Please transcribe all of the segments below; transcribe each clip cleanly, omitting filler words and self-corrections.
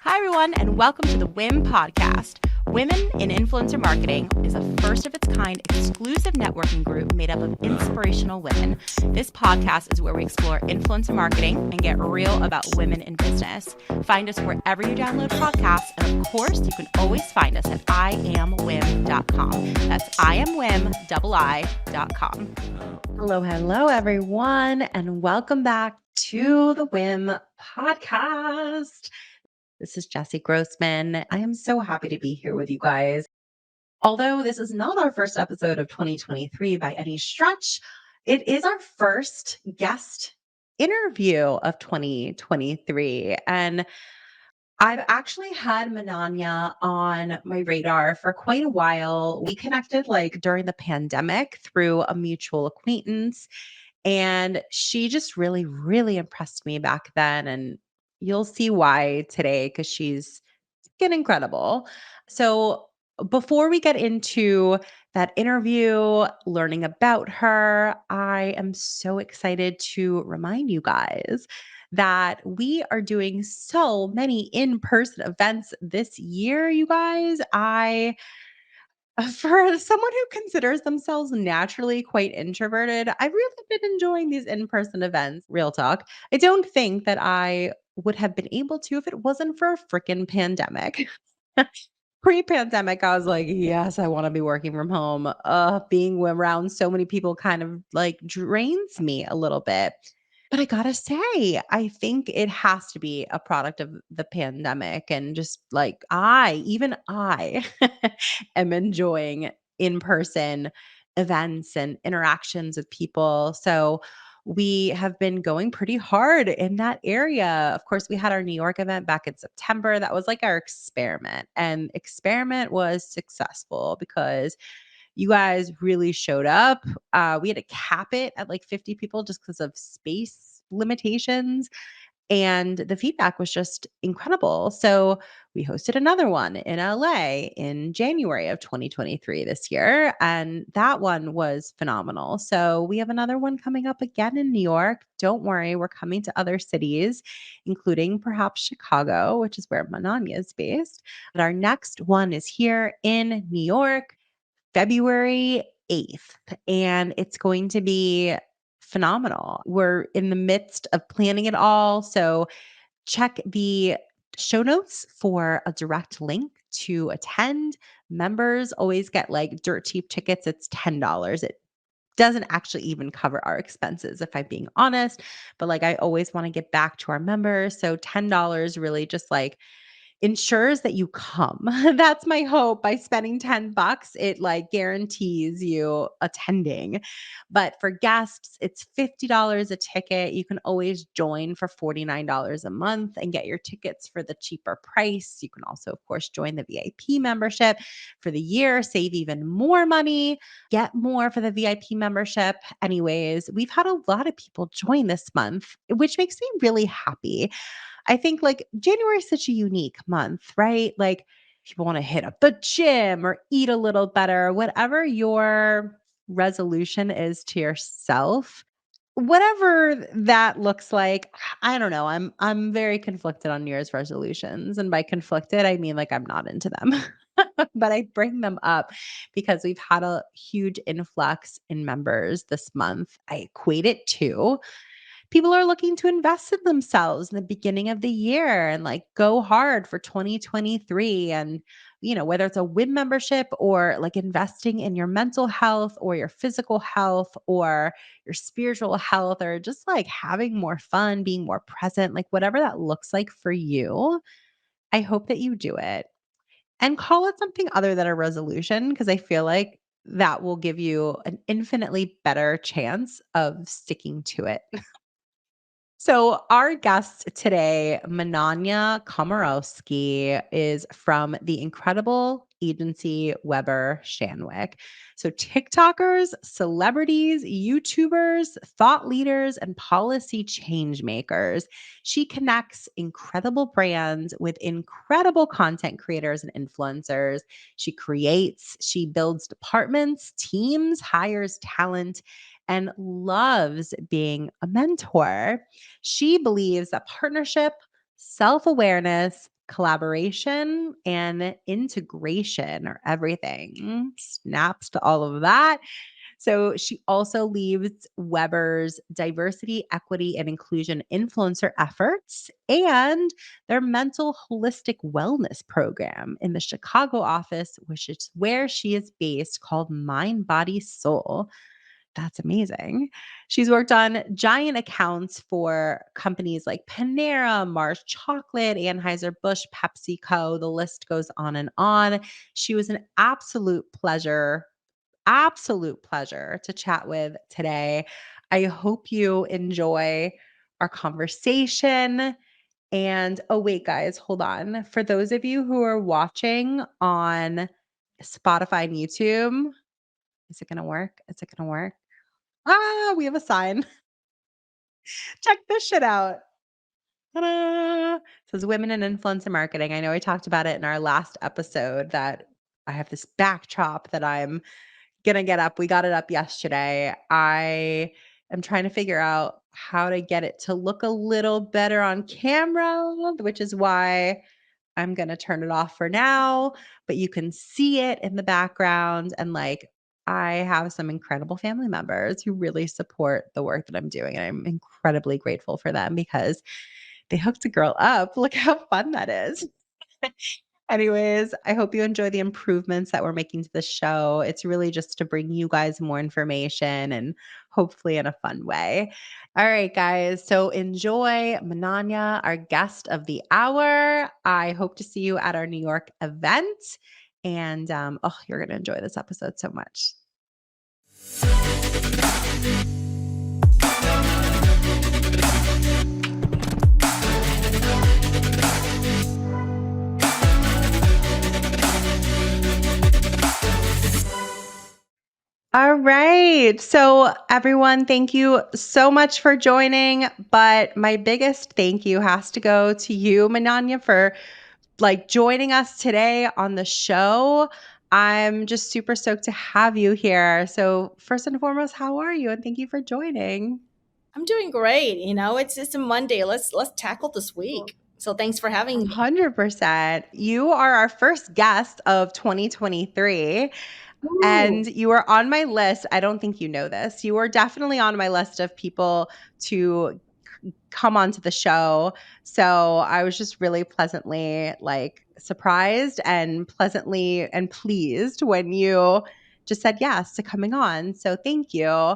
Hi, everyone, and welcome to the WIM podcast. Women in Influencer Marketing is a first of its kind exclusive networking group made up of inspirational women. This podcast is where we explore influencer marketing and get real about women in business. Find us wherever you download podcasts, and of course, you can always find us at iamwim.com. That's iamwim.com. Hello, everyone, and welcome back to the WIM podcast. This is Jessie Grossman. I am so happy to be here with you guys. Although this is not our first episode of 2023 by any stretch, it is our first guest interview of 2023. And I've actually had Mananya on my radar for quite a while. We connected during the pandemic through a mutual acquaintance. And she just really, really impressed me back then. And you'll see why today, because she's incredible. So, before we get into that interview, learning about her, I am so excited to remind you guys that we are doing so many in-person events this year, you guys. For someone who considers themselves naturally quite introverted, I've really been enjoying these in-person events. Real talk. I don't think that I would have been able to if it wasn't for a freaking pandemic. Pre-pandemic, I was like, yes, I want to be working from home. Being around so many people kind of drains me a little bit. But I gotta say, I think it has to be a product of the pandemic and just even I am enjoying in-person events and interactions with people. So we have been going pretty hard in that area. Of course, we had our New York event back in September. That was like our experiment. And experiment was successful because you guys really showed up. We had to cap it at 50 people just because of space limitations. And the feedback was just incredible. So we hosted another one in LA in January of 2023 this year. And that one was phenomenal. So we have another one coming up again in New York. Don't worry, we're coming to other cities, including perhaps Chicago, which is where Mananya is based. But our next one is here in New York, February 8th, and it's going to be phenomenal. We're in the midst of planning it all. So check the show notes for a direct link to attend. Members always get dirt cheap tickets. It's $10. It doesn't actually even cover our expenses, if I'm being honest. But I always want to get back to our members. So $10 really just ensures that you come. That's my hope. By spending $10, it guarantees you attending. But for guests, it's $50 a ticket. You can always join for $49 a month and get your tickets for the cheaper price. You can also, of course, join the VIP membership for the year, save even more money, get more for the VIP membership. Anyways, we've had a lot of people join this month, which makes me really happy. I think January is such a unique month, right? People want to hit up the gym or eat a little better, whatever your resolution is to yourself, whatever that looks like. I don't know. I'm very conflicted on New Year's resolutions. And by conflicted, I mean I'm not into them. But I bring them up because we've had a huge influx in members this month. I equate it to people are looking to invest in themselves in the beginning of the year and go hard for 2023. And, whether it's a WIB membership or investing in your mental health or your physical health or your spiritual health or just having more fun, being more present, whatever that looks like for you, I hope that you do it and call it something other than a resolution, because I feel like that will give you an infinitely better chance of sticking to it. So, our guest today, Mananya Komorowski, is from the incredible agency WEBER Shandwick. So, TikTokers, celebrities, YouTubers, thought leaders, and policy change makers. She connects incredible brands with incredible content creators and influencers. She creates, she builds departments, teams, hires talent, and loves being a mentor. She believes that partnership, self awareness, collaboration and integration are everything. Snaps to all of that. So she also leads Weber's diversity, equity, and inclusion influencer efforts and their mental holistic wellness program in the Chicago office, which is where she is based, called Mind, Body, Soul. That's amazing. She's worked on giant accounts for companies like Panera, Mars Chocolate, Anheuser Busch, PepsiCo. The list goes on and on. She was an absolute pleasure to chat with today. I hope you enjoy our conversation. And oh, wait, guys, hold on. For those of you who are watching on Spotify and YouTube, is it going to work? Is it going to work? Ah, we have a sign. Check this shit out. Ta-da! It says Women in Influencer Marketing. I know I talked about it in our last episode that I have this backdrop that I'm gonna get up. We got it up yesterday. I am trying to figure out how to get it to look a little better on camera, which is why I'm gonna turn it off for now, but you can see it in the background. And like, I have some incredible family members who really support the work that I'm doing. And I'm incredibly grateful for them because they hooked a girl up. Look how fun that is. Anyways, I hope you enjoy the improvements that we're making to the show. It's really just to bring you guys more information and hopefully in a fun way. All right, guys. So enjoy Mananya, our guest of the hour. I hope to see you at our New York event. And oh, you're going to enjoy this episode so much. All right. So, everyone, thank you so much for joining. But my biggest thank you has to go to you, Mananya, for like joining us today on the show. I'm just super stoked to have you here. So, first and foremost, how are you? And thank you for joining. I'm doing great. It's a Monday. Let's tackle this week. So thanks for having me. 100%. You are our first guest of 2023. And Ooh. you are on my list. I don't think you know this. You are definitely on my list of people to come onto the show. So I was just really pleasantly like surprised and pleasantly and pleased when you just said yes to coming on. So thank you.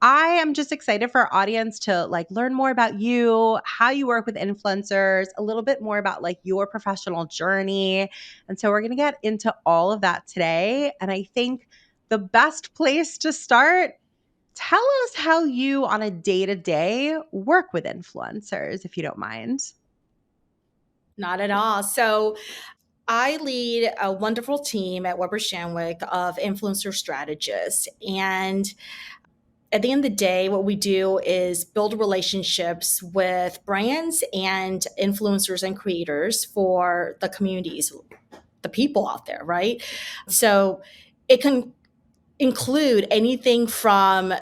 I am just excited for our audience to like learn more about you, how you work with influencers, a little bit more about like your professional journey. And so we're going to get into all of that today. And I think the best place to start, tell us how you on a day-to-day work with influencers, if you don't mind. Not at all. So I lead a wonderful team at Weber Shandwick of influencer strategists. And at the end of the day, what we do is build relationships with brands and influencers and creators for the communities, the people out there, right? So it can include anything from,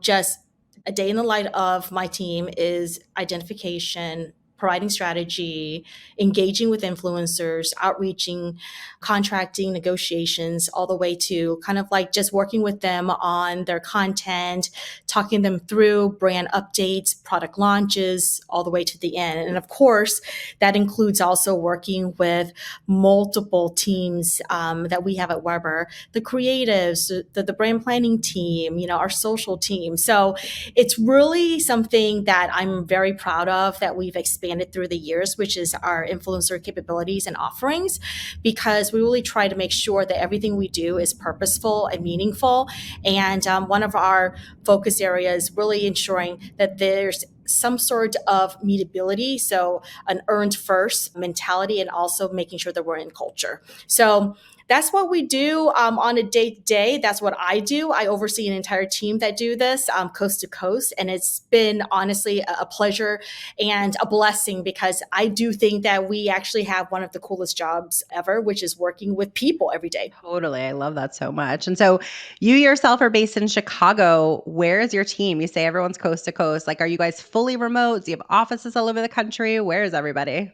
just a day in the life of my team is identification, providing strategy, engaging with influencers, outreaching, contracting, negotiations, all the way to kind of like just working with them on their content, talking them through brand updates, product launches, all the way to the end. And of course, that includes also working with multiple teams that we have at Weber, the creatives, the brand planning team, our social team. So it's really something that I'm very proud of that we've expanded through the years, which is our influencer capabilities and offerings, because we really try to make sure that everything we do is purposeful and meaningful. And one of our focus areas really ensuring that there's some sort of meetability, so an earned first mentality, and also making sure that we're in culture. So that's what we do on a day to day. That's what I do. I oversee an entire team that do this coast to coast. And it's been honestly a pleasure and a blessing, because I do think that we actually have one of the coolest jobs ever, which is working with people every day. Totally. I love that so much. And so you yourself are based in Chicago. Where is your team? You say everyone's coast to coast. Like, are you guys fully remote? Do you have offices all over the country? Where is everybody?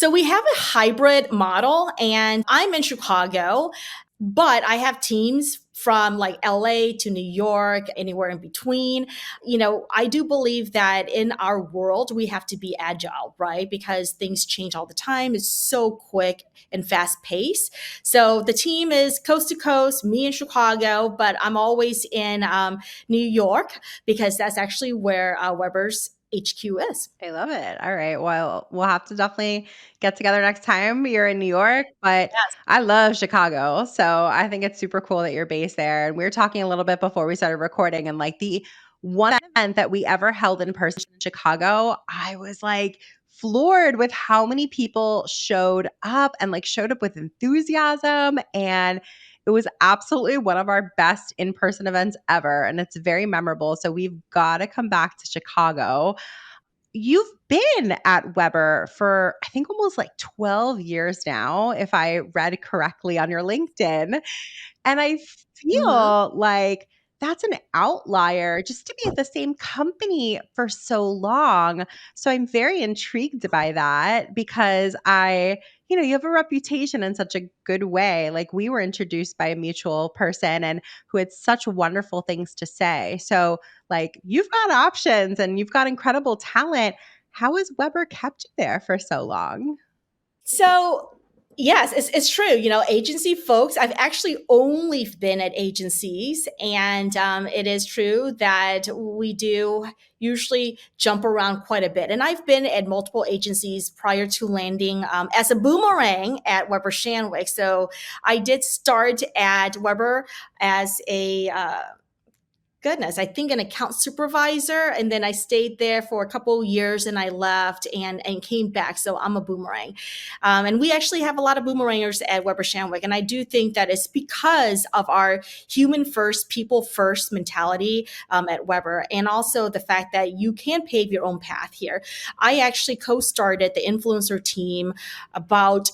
So we have a hybrid model, and I'm in Chicago, but I have teams from like LA to New York, anywhere in between. I do believe that in our world, we have to be agile, right? Because things change all the time. It's so quick and fast paced. So the team is coast to coast, me in Chicago, but I'm always in New York because that's actually where Weber's HQ is. I love it. All right. Well, we'll have to definitely get together next time you're in New York, but Yes. I love Chicago. So I think it's super cool that you're based there. And we were talking a little bit before we started recording, and like the one event that we ever held in person in Chicago, I was like floored with how many people showed up and like showed up with enthusiasm. And it was absolutely one of our best in person events ever. And it's very memorable. So we've got to come back to Chicago. You've been at Weber for, I think, almost like 12 years now, if I read correctly on your LinkedIn. And I Mhm. feel like that's an outlier just to be at the same company for so long. So I'm very intrigued by that because you have a reputation in such a good way. Like we were introduced by a mutual person and who had such wonderful things to say. So like you've got options and you've got incredible talent. How has Weber kept you there for so long? So, yes, it's true. Agency folks, I've actually only been at agencies, and it is true that we do usually jump around quite a bit. And I've been at multiple agencies prior to landing as a boomerang at Weber Shandwick. So I did start at Weber as a goodness, I think an account supervisor. And then I stayed there for a couple of years and I left and came back. So I'm a boomerang. And we actually have a lot of boomerangers at Weber Shandwick. And I do think that it's because of our human first, people first mentality at Weber. And also the fact that you can pave your own path here. I actually co-started the influencer team about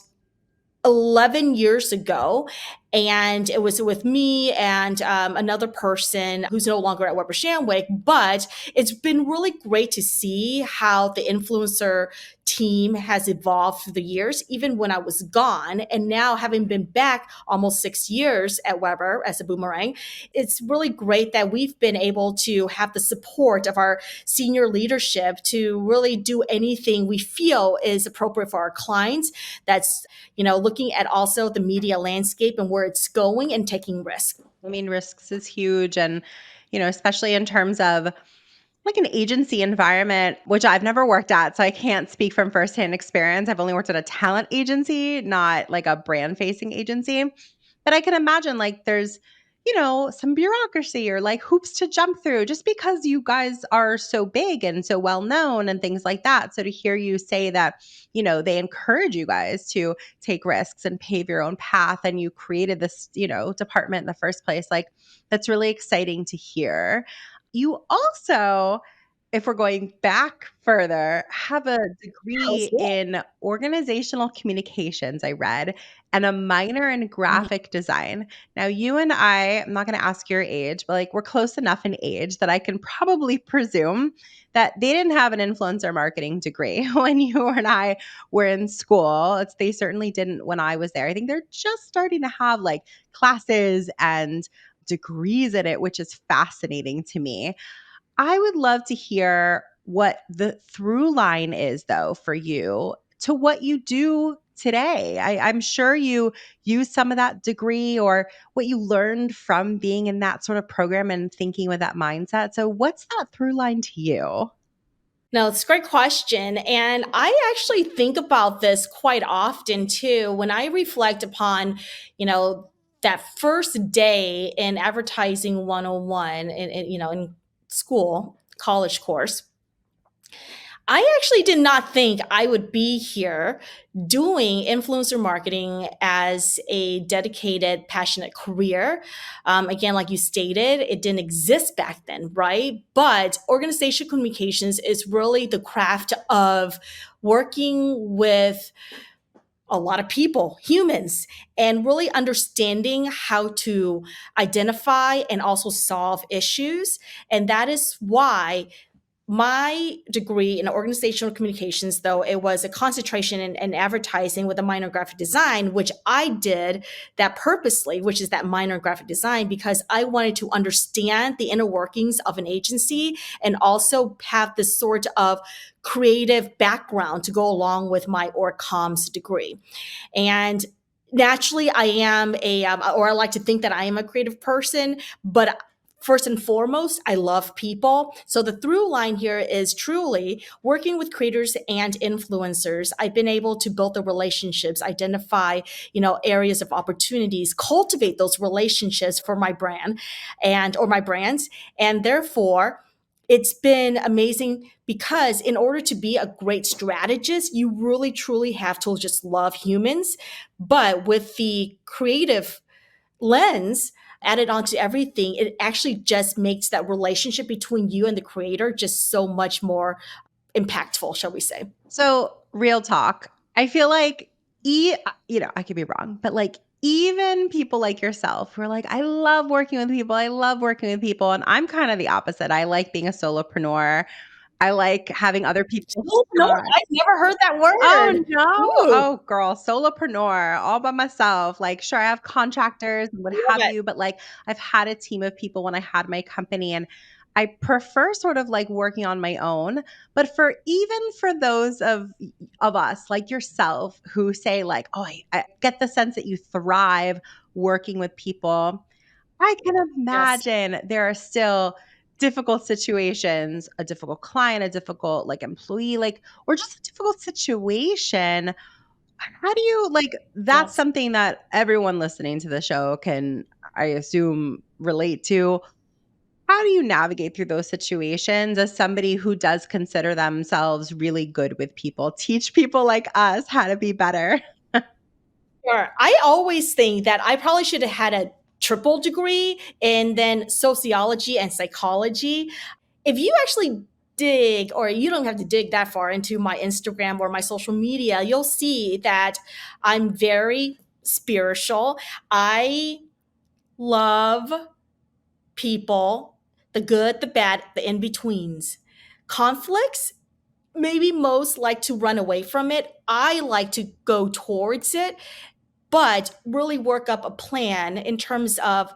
11 years ago. And it was with me and another person who's no longer at Weber Shandwick. But it's been really great to see how the influencer team has evolved through the years, even when I was gone. And now, having been back almost 6 years at Weber as a boomerang, it's really great that we've been able to have the support of our senior leadership to really do anything we feel is appropriate for our clients. That's looking at also the media landscape and where it's going and taking risks. I mean, risks is huge. And, especially in terms of like an agency environment, which I've never worked at. So I can't speak from firsthand experience. I've only worked at a talent agency, not like a brand facing agency. But I can imagine like there's, some bureaucracy or like hoops to jump through just because you guys are so big and so well known and things like that. So to hear you say that, they encourage you guys to take risks and pave your own path and you created this, department in the first place, like that's really exciting to hear. You also, if we're going back further, have a degree in organizational communications, I read, and a minor in graphic design. Now, you and I'm not going to ask your age, but like we're close enough in age that I can probably presume that they didn't have an influencer marketing degree when you and I were in school. They certainly didn't when I was there. I think they're just starting to have like classes and degrees in it, which is fascinating to me. I would love to hear what the through line is, though, for you to what you do today. I'm sure you use some of that degree or what you learned from being in that sort of program and thinking with that mindset. So, what's that through line to you? No, it's a great question. And I actually think about this quite often too. When I reflect upon, that first day in advertising 101 in school, college course, I actually did not think I would be here doing influencer marketing as a dedicated, passionate career. Again, like you stated, it didn't exist back then, right? But organization communications is really the craft of working with a lot of people, humans, and really understanding how to identify and also solve issues. And that is why My degree in organizational communications, though, it was a concentration in advertising with a minor in graphic design, which I did that purposely, which is that minor in graphic design, because I wanted to understand the inner workings of an agency and also have this sort of creative background to go along with my org comms degree. And naturally, I am or I like to think that I am a creative person, but first and foremost, I love people. So the through line here is truly working with creators and influencers. I've been able to build the relationships, identify, areas of opportunities, cultivate those relationships for my brand or my brands. And therefore, it's been amazing because in order to be a great strategist, you really truly have to just love humans. But with the creative lens added onto everything, it actually just makes that relationship between you and the creator just so much more impactful, shall we say. So, real talk. I feel like, I could be wrong, but like, even people like yourself who are like, I love working with people. I love working with people. And I'm kind of the opposite. I like being a solopreneur. I like having other people. Oh, no, I've never heard that Oh, word. no? Ooh, Oh, girl, solopreneur, all by myself. Like, sure, I have contractors and what love have it. you, but like, I've had a team of people when I had my company, and I prefer sort of like working on my own. But for those of us like yourself who say like, oh, I get the sense that you thrive working with people. I can Yes, imagine there are still difficult situations, a difficult client, a difficult like employee, like, or just a difficult situation. How do you like that's yes. something that everyone listening to the show can, I assume, relate to. How do you navigate through those situations as somebody who does consider themselves really good with people? Teach people like us how to be better. Sure. I always think that I probably should have had a triple degree in then sociology and psychology. If you actually dig, or you don't have to dig that far into my Instagram or my social media, you'll see that I'm very spiritual. I love people, the good, the bad, the in betweens. Conflicts, maybe most like to run away from it. I like to go towards it, but really work up a plan in terms of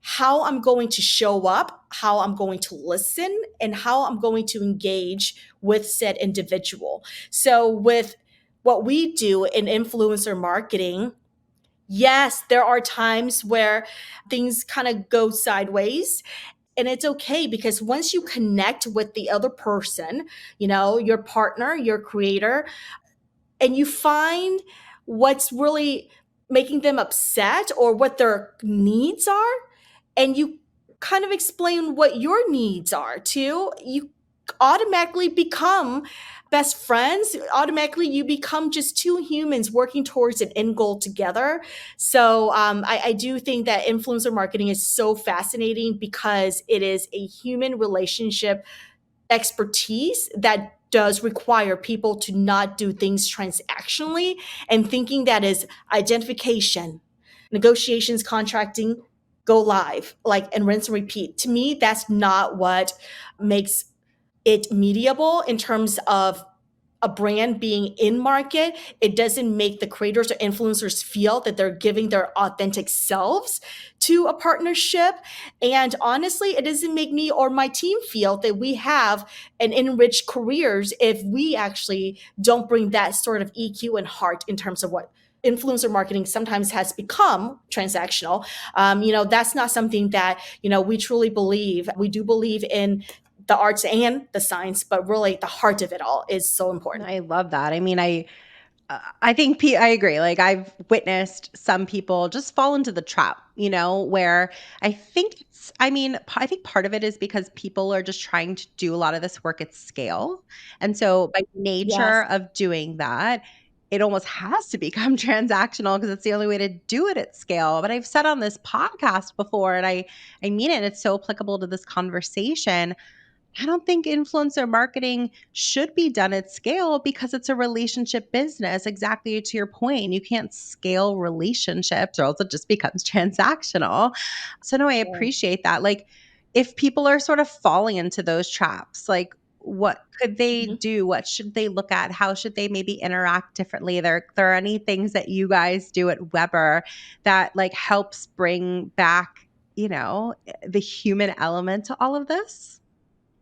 how I'm going to show up, how I'm going to listen, and how I'm going to engage with said individual. So, with what we do in influencer marketing, yes, there are times where things kind of go sideways. And it's okay because once you connect with the other person, your partner, your creator, and you find what's really making them upset or what their needs are, and you kind of explain what your needs are too, you automatically become best friends. Automatically you become just two humans working towards an end goal together. So I do think that influencer marketing is so fascinating because it is a human relationship expertise that does require people to not do things transactionally and thinking that is identification, negotiations, contracting, go live, like, and rinse and repeat. To me, that's not what makes it mediable in terms of a brand being in market. It doesn't make the creators or influencers feel that they're giving their authentic selves to a partnership. And honestly, it doesn't make me or my team feel that we have an enriched careers if we actually don't bring that sort of EQ and heart in terms of what influencer marketing sometimes has become transactional. That's not something that, we truly believe. We do believe in the arts and the science, but really the heart of it all is so important. I love that. I mean, I think I agree. Like I've witnessed some people just fall into the trap, where I think part of it is because people are just trying to do a lot of this work at scale. And so by nature Yes. of doing that, it almost has to become transactional because it's the only way to do it at scale. But I've said on this podcast before, and I mean it, it's so applicable to this conversation. I don't think influencer marketing should be done at scale because it's a relationship business. Exactly to your point. You can't scale relationships or else it just becomes transactional. So, no, I appreciate that. Like, if people are sort of falling into those traps, like, what could they Mhm. do? What should they look at? How should they maybe interact differently? There are any things that you guys do at Weber that like helps bring back, the human element to all of this?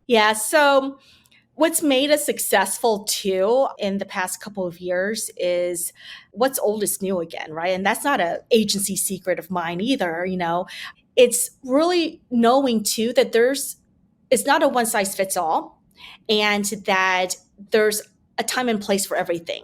Yeah. So what's made us successful too in the past couple of years is what's old is new again, right? And that's not an agency secret of mine either. It's really knowing too that it's not a one size fits all, and that there's a time and place for everything.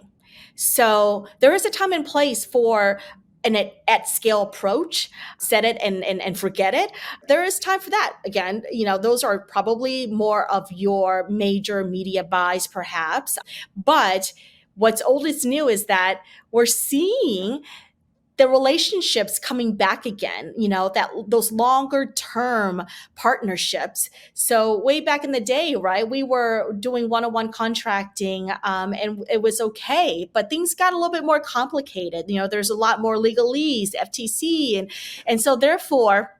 So there is a time and place for an at scale approach, set it and forget it. There is time for that. Again, those are probably more of your major media buys, perhaps. But what's old is new is that we're seeing the relationships coming back again, that those longer term partnerships. So way back in the day, right, we were doing one-on-one contracting, and it was okay, but things got a little bit more complicated. There's a lot more legalese, FTC, and so therefore,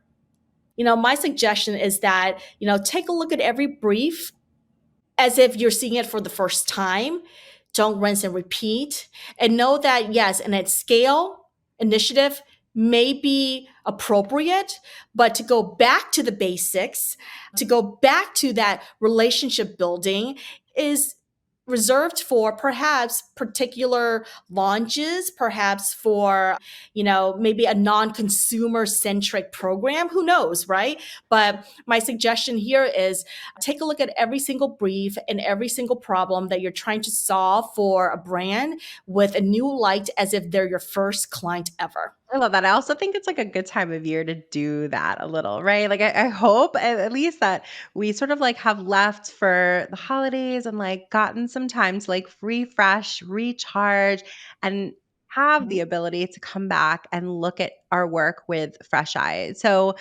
my suggestion is that, take a look at every brief as if you're seeing it for the first time. Don't rinse and repeat. And know that, yes, and at scale, initiative may be appropriate, but to go back to the basics, to go back to that relationship building is reserved for perhaps particular launches, perhaps for, maybe a non-consumer centric program. Who knows, right? But my suggestion here is take a look at every single brief and every single problem that you're trying to solve for a brand with a new light as if they're your first client ever. I love that. I also think it's like a good time of year to do that a little, right? Like I hope at least that we sort of like have left for the holidays and like gotten some time to like refresh, recharge, and have the Mhm. ability to come back and look at our work with fresh eyes. So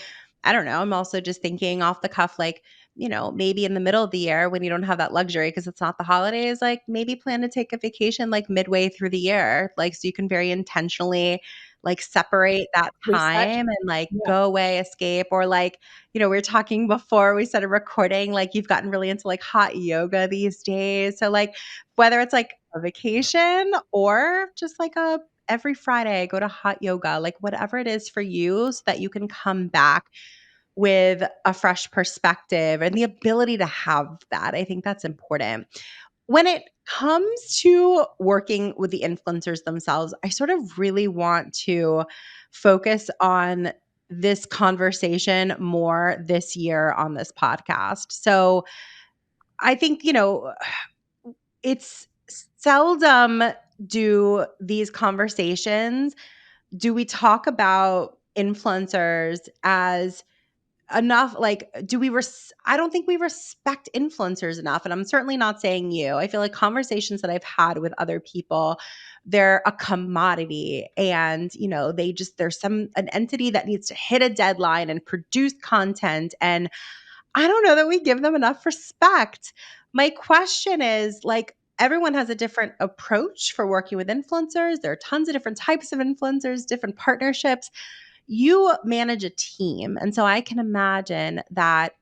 I don't know. I'm also just thinking off the cuff, like, maybe in the middle of the year when you don't have that luxury because it's not the holidays, like maybe plan to take a vacation like midway through the year, like so you can very intentionally like separate that Reset. time and like Yeah. go away, escape, or like, we were talking before we started recording, like you've gotten really into like hot yoga these days. So like whether it's like a vacation or just like a every Friday go to hot yoga, like whatever it is for you so that you can come back with a fresh perspective and the ability to have that. I think that's important. When it comes to working with the influencers themselves, I sort of really want to focus on this conversation more this year on this podcast. So I think, it's seldom do these conversations do we talk about influencers as enough like do we I don't think we respect influencers enough, and I'm certainly not saying you. I feel like conversations that I've had with other people, they're a commodity, and they just there's an entity that needs to hit a deadline and produce content, and I don't know that we give them enough respect. My question is like everyone has a different approach for working with influencers. There are tons of different types of influencers, different partnerships. You manage a team. And so I can imagine that,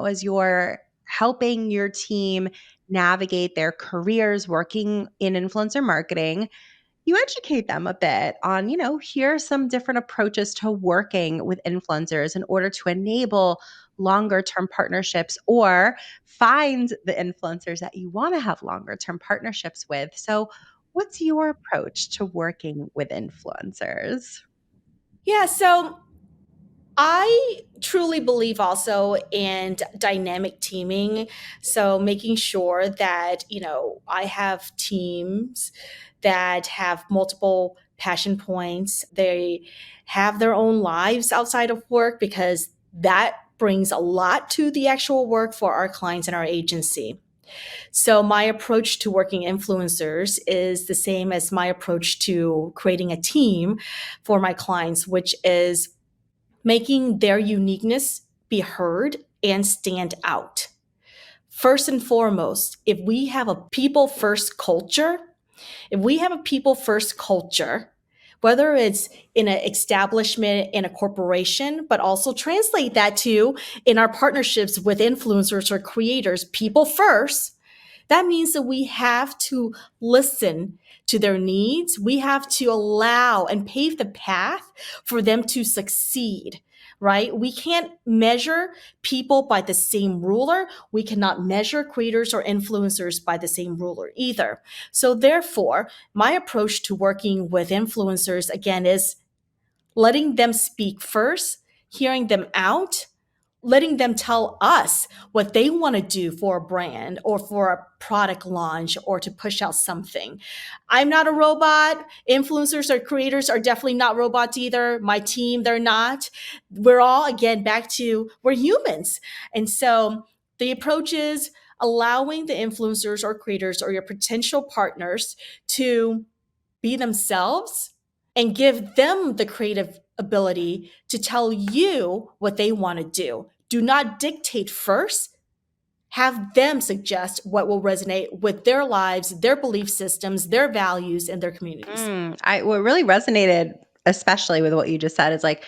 as you're helping your team navigate their careers working in influencer marketing, you educate them a bit on, here are some different approaches to working with influencers in order to enable longer term partnerships or find the influencers that you want to have longer term partnerships with. So, what's your approach to working with influencers? Yeah. So I truly believe also in dynamic teaming. So making sure that, I have teams that have multiple passion points. They have their own lives outside of work because that brings a lot to the actual work for our clients and our agency. So my approach to working influencers is the same as my approach to creating a team for my clients, which is making their uniqueness be heard and stand out. First and foremost, if we have a people first culture, whether it's in an establishment, in a corporation, but also translate that to in our partnerships with influencers or creators, people first, that means that we have to listen to their needs. We have to allow and pave the path for them to succeed, right? We can't measure people by the same ruler. We cannot measure creators or influencers by the same ruler either. So therefore, my approach to working with influencers again is letting them speak first, hearing them out, letting them tell us what they want to do for a brand or for a product launch or to push out something. I'm not a robot. Influencers or creators are definitely not robots either. My team, they're not. We're all, again, back to we're humans. And so the approach is allowing the influencers or creators or your potential partners to be themselves and give them the creative ability to tell you what they want to do. Do not dictate first. Have them suggest what will resonate with their lives, their belief systems, their values, and their communities. What really resonated, especially with what you just said, is like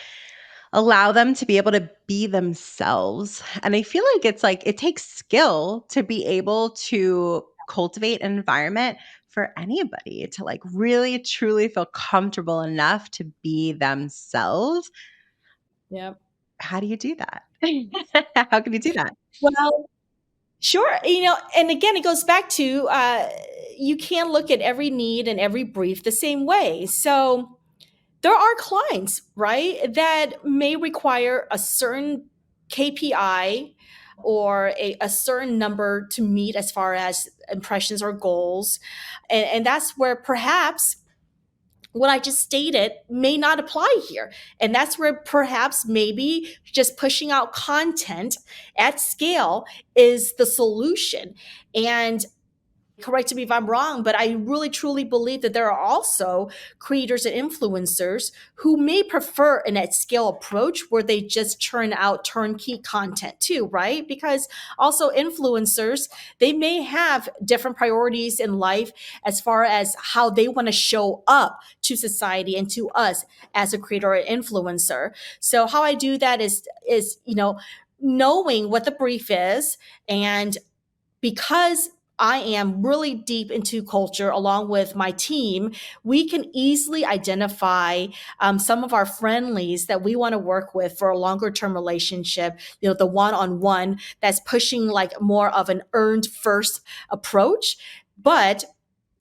allow them to be able to be themselves. And I feel like it takes skill to be able to cultivate an environment for anybody to like really truly feel comfortable enough to be themselves. Yep. How do you do that? How can you do that? Well, sure. And again, it goes back to you can't look at every need and every brief the same way. So there are clients, right, that may require a certain KPI or a certain number to meet as far as impressions or goals. And that's where perhaps what I just stated may not apply here. And that's where perhaps maybe just pushing out content at scale is the solution. And correct me if I'm wrong, but I really truly believe that there are also creators and influencers who may prefer an at scale approach where they just churn out turnkey content too, right? Because also influencers, they may have different priorities in life as far as how they want to show up to society and to us as a creator or influencer. So how I do that is knowing what the brief is, and because I am really deep into culture along with my team, we can easily identify some of our friendlies that we want to work with for a longer term relationship, the one on one that's pushing like more of an earned first approach. But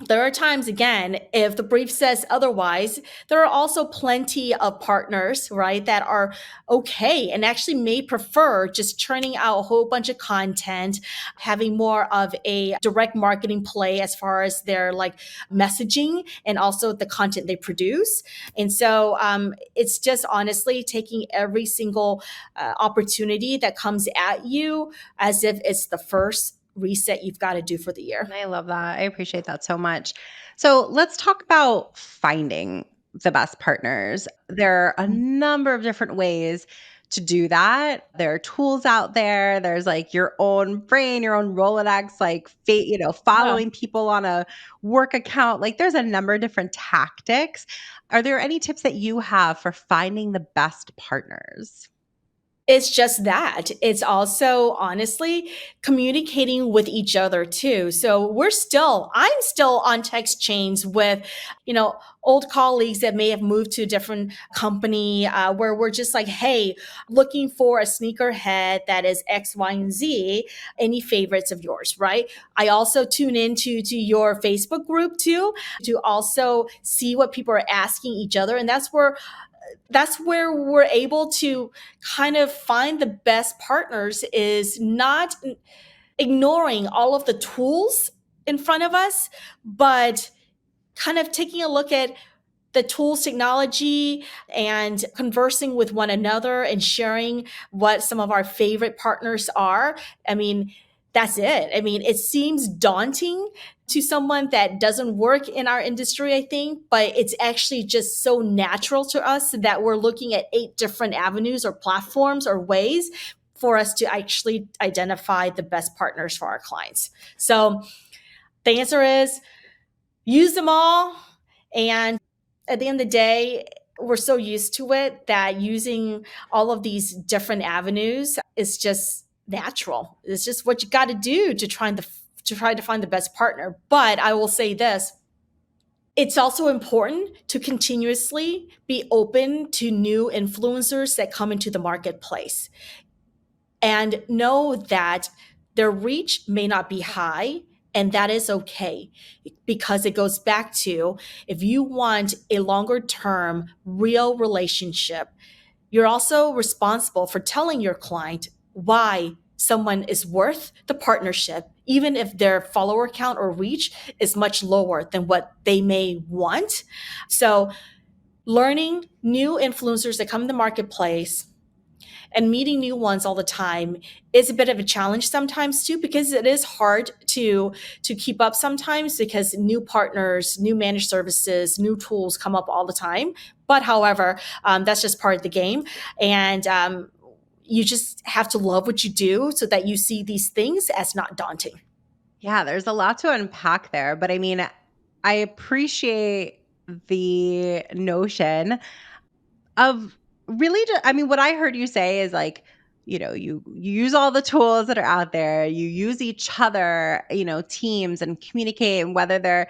there are times, again, if the brief says otherwise, there are also plenty of partners, right, that are okay and actually may prefer just churning out a whole bunch of content, having more of a direct marketing play as far as their like messaging and also the content they produce. And so it's just honestly taking every single opportunity that comes at you as if it's the first reset you've got to do for the year. I love that. I appreciate that so much. So let's talk about finding the best partners. There are a number of different ways to do that. There are tools out there. There's like your own brain, your own Rolodex, like Yeah. following people on a work account. Like there's a number of different tactics. Are there any tips that you have for finding the best partners? It's just that. It's also honestly communicating with each other too. So I'm still on text chains with, old colleagues that may have moved to a different company where we're just like, hey, looking for a sneakerhead that is X, Y, and Z. Any favorites of yours, right? I also tune into to your Facebook group too to also see what people are asking each other. And that's where we're able to kind of find the best partners, is not ignoring all of the tools in front of us, but kind of taking a look at the tools, technology, and conversing with one another and sharing what some of our favorite partners are. I mean, that's it. I mean, it seems daunting to someone that doesn't work in our industry, I think, but it's actually just so natural to us that we're looking at 8 different avenues or platforms or ways for us to actually identify the best partners for our clients. So the answer is use them all. And at the end of the day, we're so used to it that using all of these different avenues is just natural. It's just what you got to do to to try to find the best partner. But I will say this, it's also important to continuously be open to new influencers that come into the marketplace and know that their reach may not be high, and that is okay, because it goes back to, if you want a longer term real relationship, you're also responsible for telling your client why someone is worth the partnership, even if their follower count or reach is much lower than what they may want. So learning new influencers that come in the marketplace and meeting new ones all the time is a bit of a challenge sometimes too, because it is hard to keep up sometimes, because new partners, new managed services, new tools come up all the time. But however, that's just part of the game. And you just have to love what you do so that you see these things as not daunting. Yeah, there's a lot to unpack there, but I mean, I appreciate the notion of really I mean, what I heard you say is like, you use all the tools that are out there, you use each other, teams and communicate, and whether they're,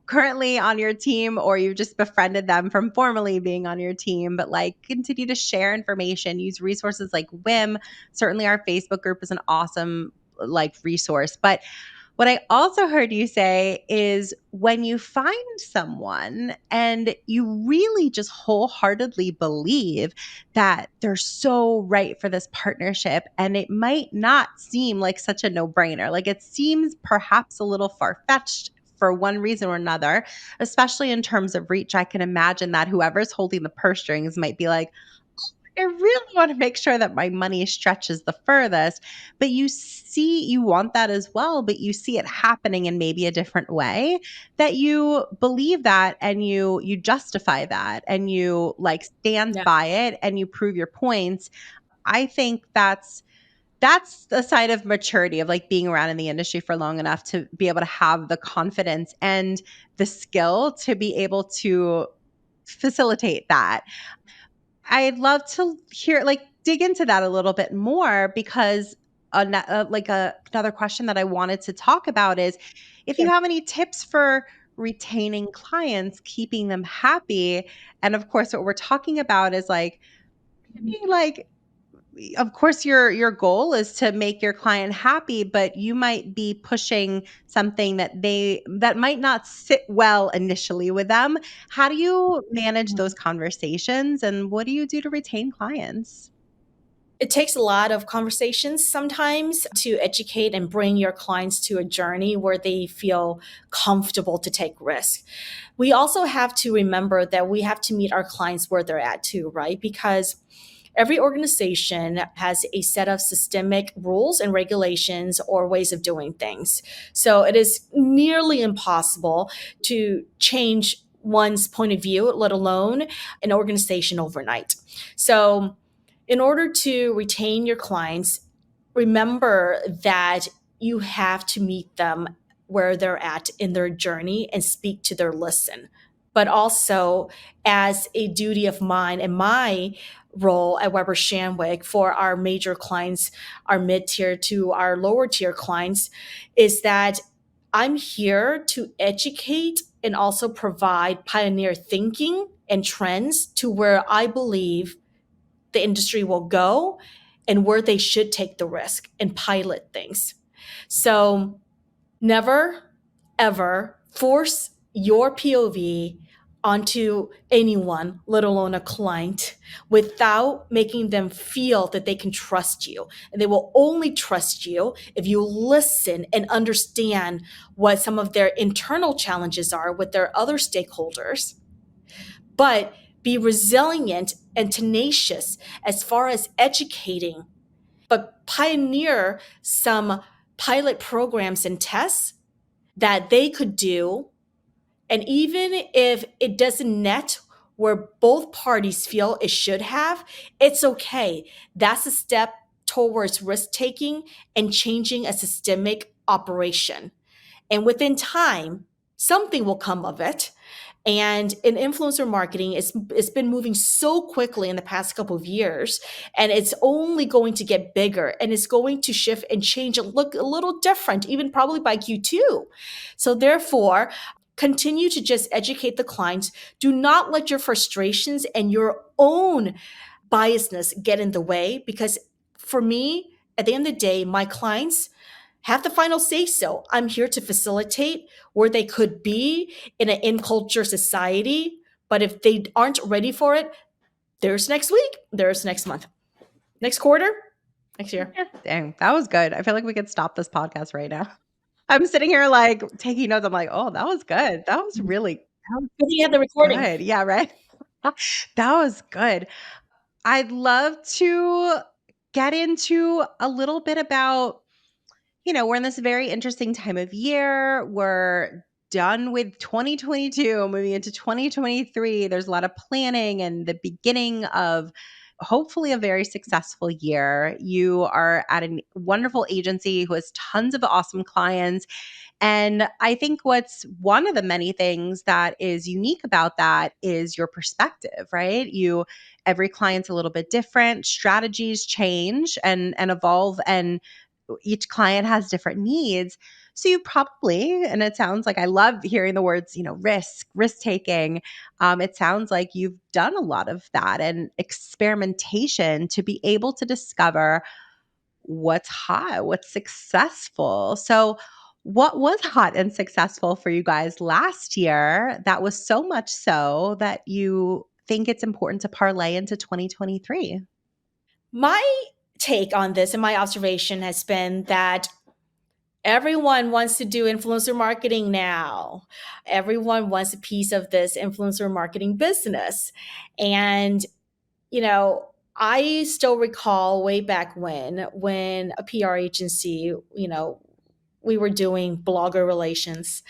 currently on your team or you've just befriended them from formerly being on your team, but like continue to share information, use resources like WIM. Certainly our Facebook group is an awesome like resource, but what I also heard you say is when you find someone and you really just wholeheartedly believe that they're so right for this partnership, and it might not seem like such a no brainer, like it seems perhaps a little far fetched for one reason or another, especially in terms of reach. I can imagine that whoever's holding the purse strings might be like, I really want to make sure that my money stretches the furthest. But you want that as well, but you see it happening in maybe a different way, that you believe that, and you justify that, and you like stand Yeah. by it, and you prove your points. I think that's the side of maturity, of like being around in the industry for long enough to be able to have the confidence and the skill to be able to facilitate that. I'd love to hear, like, dig into that a little bit more, because another question that I wanted to talk about is if you Sure. have any tips for retaining clients, keeping them happy. And of course, what we're talking about is like, being like, of course your goal is to make your client happy, but you might be pushing something that might not sit well initially with them. How do you manage those conversations, and what do you do to retain clients? It takes a lot of conversations sometimes to educate and bring your clients to a journey where they feel comfortable to take risks. We also have to remember that we have to meet our clients where they're at too, right? Because every organization has a set of systemic rules and regulations or ways of doing things. So it is nearly impossible to change one's point of view, let alone an organization overnight. So in order to retain your clients, remember that you have to meet them where they're at in their journey and speak to their listen. But also, as a duty of mine and my role at Weber Shandwick for our major clients, our mid tier to our lower tier clients, is that I'm here to educate and also provide pioneer thinking and trends to where I believe the industry will go and where they should take the risk and pilot things. So never, ever force your POV onto anyone, let alone a client, without making them feel that they can trust you. And they will only trust you if you listen and understand what some of their internal challenges are with their other stakeholders, but be resilient and tenacious as far as educating, but pioneer some pilot programs and tests that they could do. And even if it doesn't net where both parties feel it should have, it's okay. That's a step towards risk taking and changing a systemic operation. And within time, something will come of it. And in influencer marketing, it's been moving so quickly in the past couple of years, and it's only going to get bigger, and it's going to shift and change and look a little different, even probably by Q2. So therefore, continue to just educate the clients. Do not let your frustrations and your own biasness get in the way, because for me, at the end of the day, my clients have the final say so. I'm here to facilitate where they could be in an in culture society. But if they aren't ready for it, there's next week, there's next month, next quarter, next year. Yeah, dang, that was good. I feel like we could stop this podcast right now. I'm sitting here, like, taking notes. I'm like, "Oh, that was good. That was really that was Good thing you had the recording. good." Yeah, right? That was good. I'd love to get into a little bit about, we're in this very interesting time of year. We're done with 2022, moving into 2023. There's a lot of planning and the beginning of hopefully a very successful year. You are at a wonderful agency who has tons of awesome clients. And I think what's one of the many things that is unique about that is your perspective, right? Every client's a little bit different, strategies change and evolve, and each client has different needs. So you probably, and it sounds like, I love hearing the words, risk taking. It sounds like you've done a lot of that and experimentation to be able to discover what's hot, what's successful. So, what was hot and successful for you guys last year that was so much so that you think it's important to parlay into 2023? My take on this and my observation has been that everyone wants to do influencer marketing now. Everyone wants a piece of this influencer marketing business. And, I still recall way back when a PR agency, we were doing blogger relations.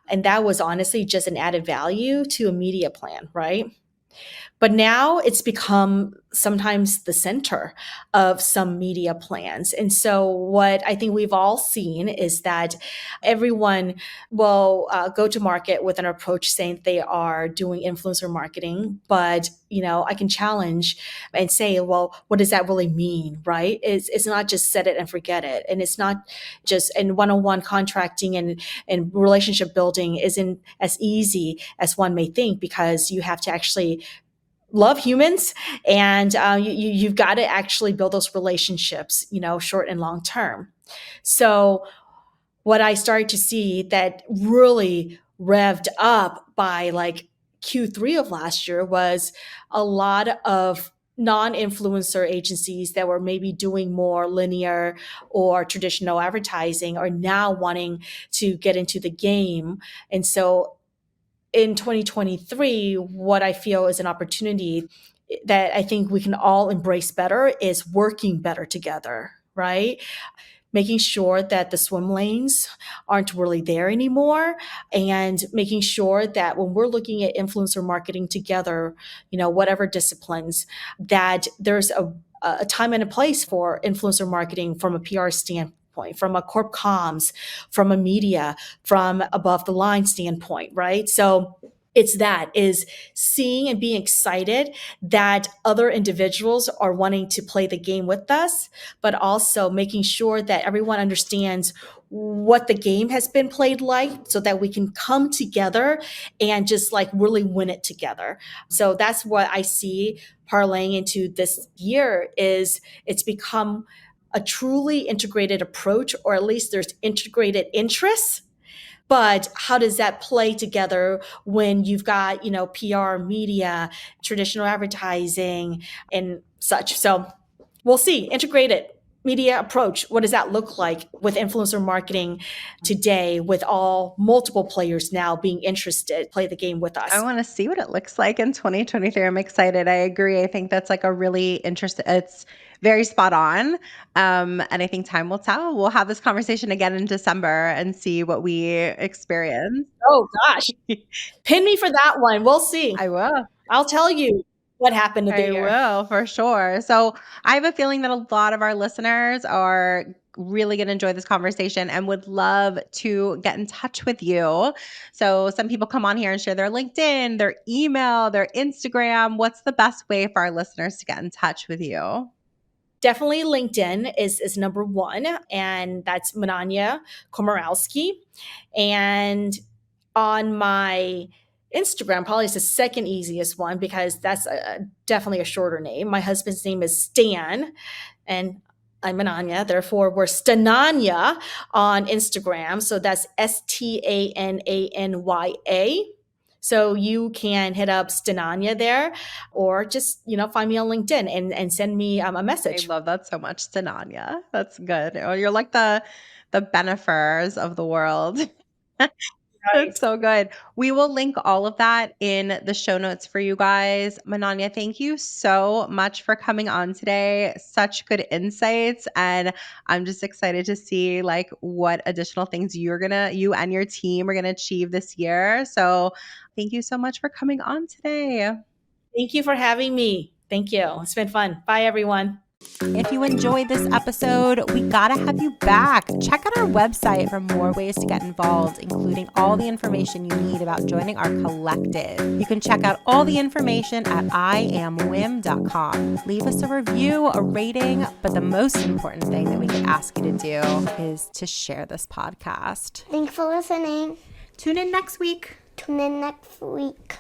And that was honestly just an added value to a media plan, right? But now it's become sometimes the center of some media plans. And so, what I think we've all seen is that everyone will go to market with an approach saying they are doing influencer marketing. But, I can challenge and say, well, what does that really mean, right? It's not just set it and forget it. And it's not just in one on one contracting and relationship building isn't as easy as one may think, because you have to actually love humans, and you've got to actually build those relationships, short and long term. So what I started to see that really revved up by like Q3 of last year was a lot of non-influencer agencies that were maybe doing more linear or traditional advertising are now wanting to get into the game. And so in 2023, what I feel is an opportunity that I think we can all embrace better is working better together, right? Making sure that the swim lanes aren't really there anymore, and making sure that when we're looking at influencer marketing together, whatever disciplines, that there's a time and a place for influencer marketing from a PR standpoint, from a corp comms, from a media, from above the line standpoint, right? So it's that is seeing and being excited that other individuals are wanting to play the game with us, but also making sure that everyone understands what the game has been played like, so that we can come together and just like really win it together. So that's what I see parlaying into this year. Is it's become a truly integrated approach, or at least there's integrated interests. But how does that play together when you've got, PR, media, traditional advertising, and such? So we'll see. Integrated media approach. What does that look like with influencer marketing today, with all multiple players now being interested, play the game with I us? want to see what it looks like in 2023. I'm excited. I agree. I think that's like a really interesting, it's very spot on. And I think time will tell. We'll have this conversation again in December and see what we experience. Oh gosh, pin me for that one. We'll see. I will. I'll tell you what happened to the I year. will for sure. So I have a feeling that a lot of our listeners are really going to enjoy this conversation and would love to get in touch with you. So some people come on here and share their LinkedIn, their email, their Instagram. What's the best way for our listeners to get in touch with you? Definitely LinkedIn is number one, and that's Mananya Komorowski. And on my Instagram, probably is the second easiest one because that's definitely a shorter name. My husband's name is Stan, and I'm Mananya. Therefore, we're Stananya on Instagram. So that's Stananya. So you can hit up Stananya there, or just find me on LinkedIn and send me a I message. love that so much, Tananya. That's good. Oh, you're like the Benefers of the world. That's Right. so good. We will link all of that in the show notes for you guys. Mananya, thank you so much for coming on today. Such good insights. And I'm just excited to see like what additional things you and your team are gonna achieve this year. So thank you so much for coming on today. Thank you for having me. Thank you. It's been fun. Bye, everyone. If you enjoyed this episode, we gotta have you back. Check out our website for more ways to get involved, including all the information you need about joining our collective. You can check out all the information at iamwim.com. Leave us a review, a rating, but the most important thing that we could ask you to do is to share this podcast. Thanks for listening. Tune in next week. Tune in next week.